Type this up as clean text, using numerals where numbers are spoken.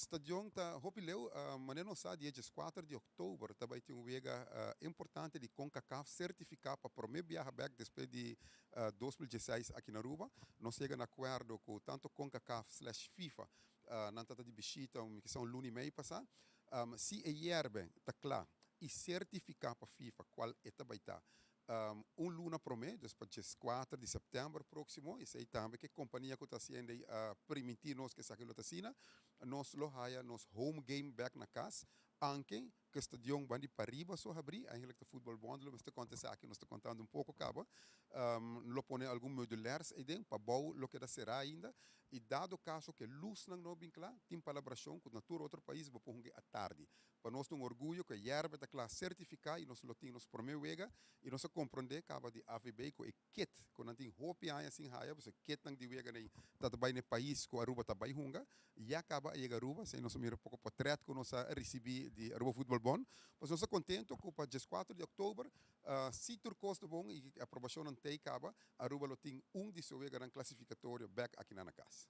Stadion tá hopileu, mané não sabe dia 4 de outubro também tem um vega importante de CONCACAF certificar para promover viajar back depois de 2016 aqui na Aruba. Nós chegamos a acordo com tanto CONCACAF/FIFA na tata de visita, que são luni e meio passar. Se a hierbe tá claro e certificar para FIFA qual é também tá. Luna promê, depois dia 4 de setembro próximo, isso aí também que a companhia que está sendo permitir nós que aquilo está sendo, nós lo haya nos home game back na casa, anche que o estadião bandi para riba só abrir, eigenlijk o futebol bond, lo está acontecendo aqui, nós está contando pouco cabo, lo pone algum modulares aí dentro, para bom, lo que da será ainda, e dado o caso que luz não não bem claro, tem palabração com natura outro país, vou pôr à tarde, para nós ter orgulho que a Yerba está claro certificar e nós lo temos nos promeu e nós compreender que de AVB com o kit, quando tem hope aí assim raia, você kit não de wega nem tá bem no país com a Aruba tá bem hunga, e acaba a Aruba, se nós mira pouco portrait que nós recebi de Aruba Futebol Bon, mas nós contento com para 4 de outubro, se tur custo bom e a aprovação não tem acaba, Aruba lo tem de seu wega classificatório back aqui na casa.